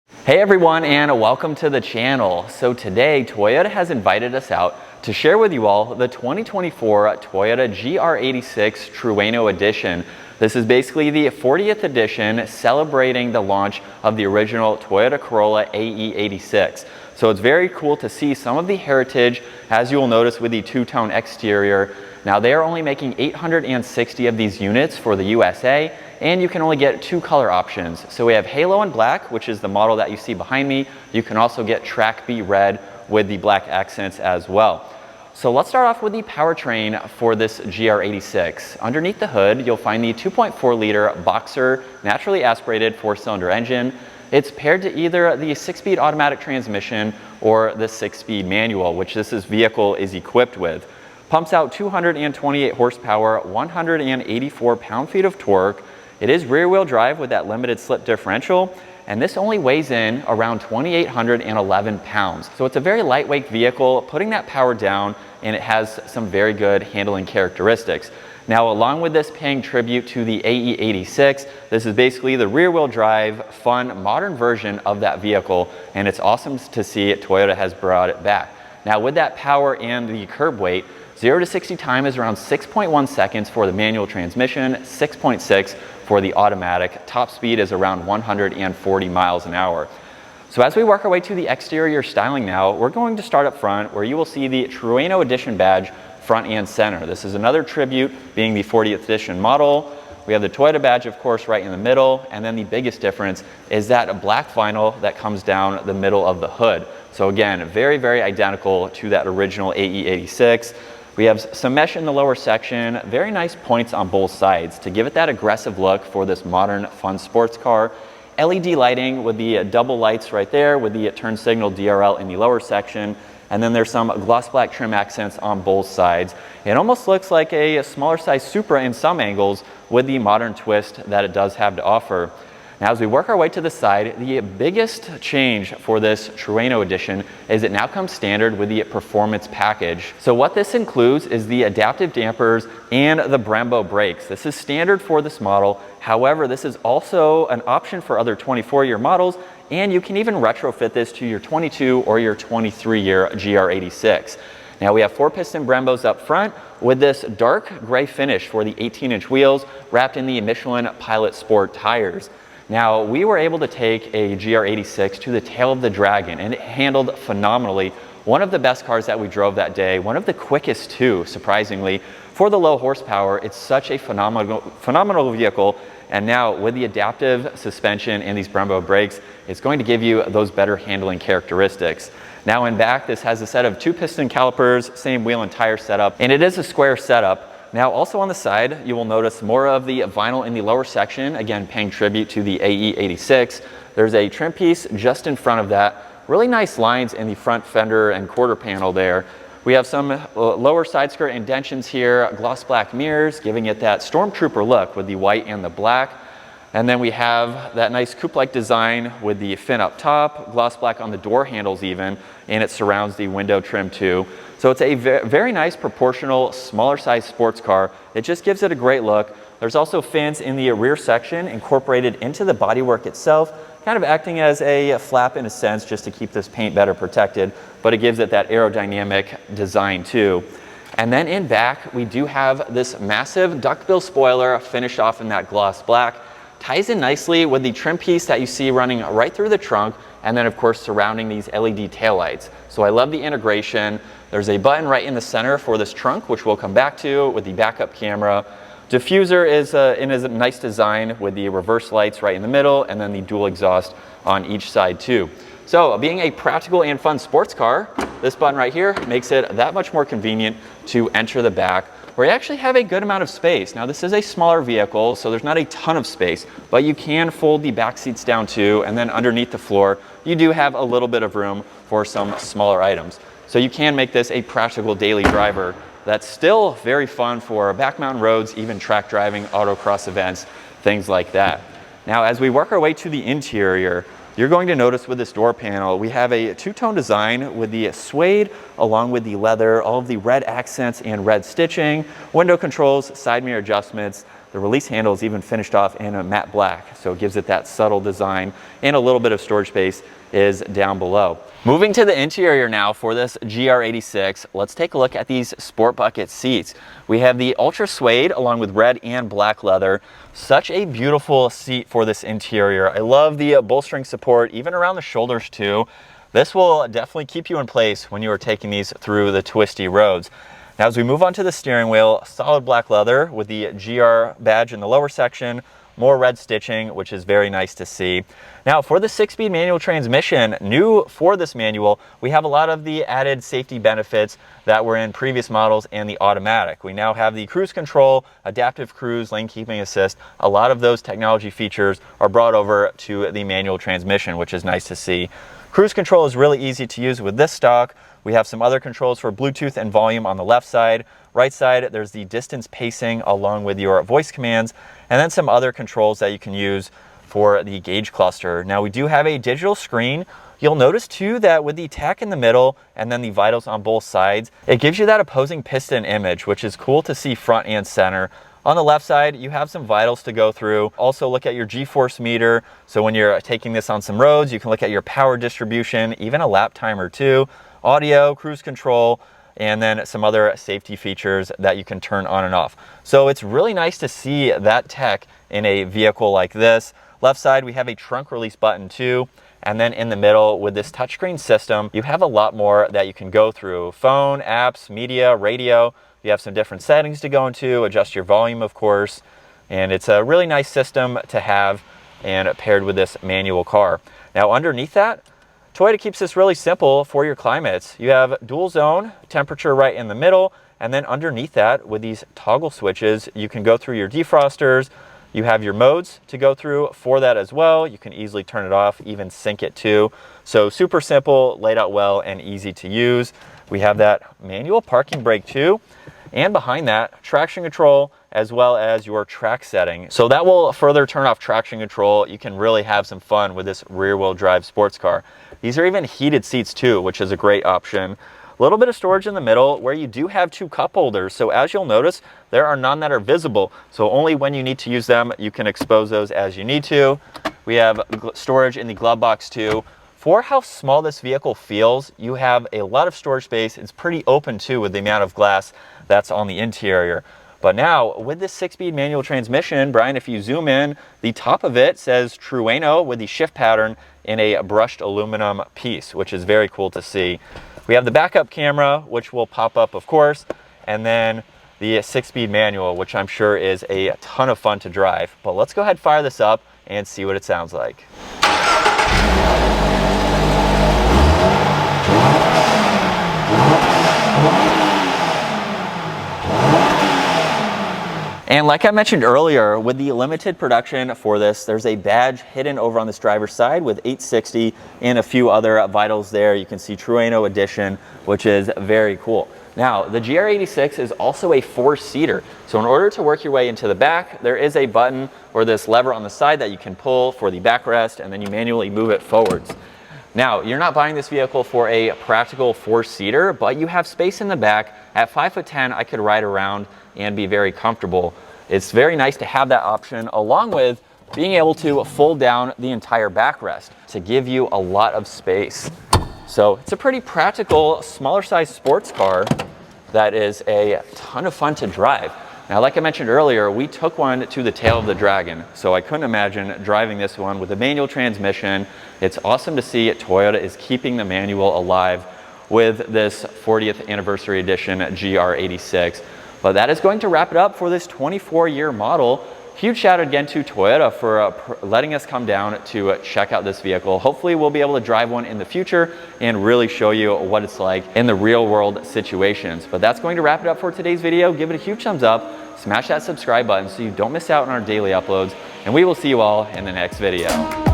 Hey everyone, and welcome to the channel. So today Toyota has invited us out to share with you all the 2024 Toyota GR86 Trueno Edition. This is basically the 40th edition celebrating the launch of the original Toyota Corolla AE86. So it's very cool to see some of the heritage, as you will notice with the two-tone exterior. Now they are only making 860 of these units for the USA, and you can only get two color options. So we have Halo and Black, which is the model that you see behind me. You can also get Track B Red with the black accents as well. So let's start off with the powertrain for this GR86. Underneath the hood, you'll find the 2.4 liter Boxer naturally aspirated 4-cylinder engine. It's paired to either the 6-speed automatic transmission or the 6-speed manual, which this vehicle is equipped with. Pumps out 228 horsepower, 184 pound-feet of torque. It is rear-wheel drive with that limited slip differential, and this only weighs in around 2,811 pounds. So it's a very lightweight vehicle, putting that power down, and it has some very good handling characteristics. Now, along with this, paying tribute to the AE86, this is basically the rear-wheel drive, fun, modern version of that vehicle, and it's awesome to see Toyota has brought it back. Now, with that power and the curb weight, 0 to 60 time is around 6.1 seconds for the manual transmission, 6.6 for the automatic. Top speed is around 140 miles an hour. So as we work our way to the exterior styling now, we're going to start up front where you will see the Trueno Edition badge front and center. This is another tribute, being the 40th edition model. We have the Toyota badge, of course, right in the middle, and then the biggest difference is that black vinyl that comes down the middle of the hood. So again, very, very identical to that original AE86. We have some mesh in the lower section, very nice points on both sides to give it that aggressive look for this modern, fun sports car. LED lighting with the double lights right there with the turn signal DRL in the lower section. And then there's some gloss black trim accents on both sides. It almost looks like a smaller size Supra in some angles with the modern twist that it does have to offer. Now, as we work our way to the side, the biggest change for this Trueno Edition is it now comes standard with the performance package. So what this includes is the adaptive dampers and the Brembo brakes. This is standard for this model. However, this is also an option for other 24-year models, and you can even retrofit this to your 22 or your 23-year GR86. Now we have 4-piston Brembos up front with this dark gray finish for the 18-inch wheels wrapped in the Michelin Pilot Sport tires. Now, we were able to take a GR86 to the tail of the dragon, and it handled phenomenally. One of the best cars that we drove that day, one of the quickest too, surprisingly. For the low horsepower, it's such a phenomenal vehicle, and now with the adaptive suspension and these Brembo brakes, it's going to give you those better handling characteristics. Now in back, this has a set of 2-piston calipers, same wheel and tire setup, and it is a square setup. Now also on the side, you will notice more of the vinyl in the lower section, again paying tribute to the AE86. There's a trim piece just in front of that. Really nice lines in the front fender and quarter panel there. We have some lower side skirt indentions here, gloss black mirrors, giving it that Stormtrooper look with the white and the black. And then we have that nice coupe-like design with the fin up top, gloss black on the door handles even, and it surrounds the window trim too. So it's a very nice proportional, smaller size sports car. It just gives it a great look. There's also fins in the rear section incorporated into the bodywork itself, kind of acting as a flap in a sense just to keep this paint better protected, but it gives it that aerodynamic design too. And then in back, we do have this massive duckbill spoiler finished off in that gloss black. Ties in nicely with the trim piece that you see running right through the trunk, and then of course surrounding these LED taillights. So I love the integration. There's a button right in the center for this trunk, which we'll come back to with the backup camera. Diffuser is in a nice design with the reverse lights right in the middle, and then the dual exhaust on each side too. So being a practical and fun sports car, this button right here makes it that much more convenient to enter the back, where you actually have a good amount of space. Now this is a smaller vehicle, so there's not a ton of space, but you can fold the back seats down too, and then underneath the floor, you do have a little bit of room for some smaller items. So you can make this a practical daily driver that's still very fun for back mountain roads, even track driving, autocross events, things like that. Now, as we work our way to the interior, you're going to notice with this door panel, we have a two-tone design with the suede along with the leather, all of the red accents and red stitching, window controls, side mirror adjustments. The release handle is even finished off in a matte black, so it gives it that subtle design, and a little bit of storage space is down below. Moving to the interior now for this GR86, let's take a look at these sport bucket seats. We have the ultra suede along with red and black leather. Such a beautiful seat for this interior. I love the bolstering support, even around the shoulders too. This will definitely keep you in place when you are taking these through the twisty roads. Now as we move on to the steering wheel, solid black leather with the GR badge in the lower section, more red stitching, which is very nice to see. Now for the 6-speed manual transmission, new for this manual, we have a lot of the added safety benefits that were in previous models and the automatic. We now have the cruise control, adaptive cruise, lane keeping assist. A lot of those technology features are brought over to the manual transmission, which is nice to see. Cruise control is really easy to use with this stock. We have some other controls for Bluetooth and volume on the left side. Right side, there's the distance pacing along with your voice commands, and then some other controls that you can use for the gauge cluster. Now we do have a digital screen. You'll notice too that with the tach in the middle and then the vitals on both sides, it gives you that opposing piston image, which is cool to see front and center. On the left side, you have some vitals to go through. Also look at your G-force meter. So when you're taking this on some roads, you can look at your power distribution, even a lap timer too. Audio, cruise control, and then some other safety features that you can turn on and off. So it's really nice to see that tech in a vehicle like this. Left side, we have a trunk release button too. And then in the middle with this touchscreen system, you have a lot more that you can go through. Phone, apps, media, radio. You have some different settings to go into, adjust your volume, of course. And it's a really nice system to have and paired with this manual car. Now underneath that, Toyota keeps this really simple for your climates. You have dual zone, temperature right in the middle, and then underneath that with these toggle switches, you can go through your defrosters. You have your modes to go through for that as well. You can easily turn it off, even sync it too. So super simple, laid out well, and easy to use. We have that manual parking brake too. And behind that, traction control, as well as your track setting. So that will further turn off traction control. You can really have some fun with this rear-wheel drive sports car. These are even heated seats too, which is a great option. A little bit of storage in the middle where you do have 2 cup holders. So as you'll notice, there are none that are visible. So only when you need to use them, you can expose those as you need to. We have storage in the glove box too. For how small this vehicle feels, you have a lot of storage space. It's pretty open too with the amount of glass that's on the interior. But now with this 6-speed manual transmission, Brian, if you zoom in, the top of it says Trueno with the shift pattern in a brushed aluminum piece, which is very cool to see. We have the backup camera, which will pop up, of course, and then the 6-speed manual, which I'm sure is a ton of fun to drive. But let's go ahead and fire this up and see what it sounds like. And like I mentioned earlier, with the limited production for this, there's a badge hidden over on this driver's side with 860 and a few other vitals there. You can see Trueno Edition, which is very cool. Now, the GR86 is also a 4-seater. So in order to work your way into the back, there is a button or this lever on the side that you can pull for the backrest, and then you manually move it forwards. Now, you're not buying this vehicle for a practical 4-seater, but you have space in the back. At 5'10", I could ride around and be very comfortable. It's very nice to have that option, along with being able to fold down the entire backrest to give you a lot of space. So it's a pretty practical, smaller size sports car that is a ton of fun to drive. Now, like I mentioned earlier, we took one to the tail of the dragon, so I couldn't imagine driving this one with a manual transmission. It's awesome to see Toyota is keeping the manual alive with this 40th anniversary edition GR86. But that is going to wrap it up for this 24-year model. Huge shout out again to Toyota for letting us come down to check out this vehicle. Hopefully we'll be able to drive one in the future and really show you what it's like in the real world situations. But that's going to wrap it up for today's video. Give it a huge thumbs up, smash that subscribe button so you don't miss out on our daily uploads, and we will see you all in the next video.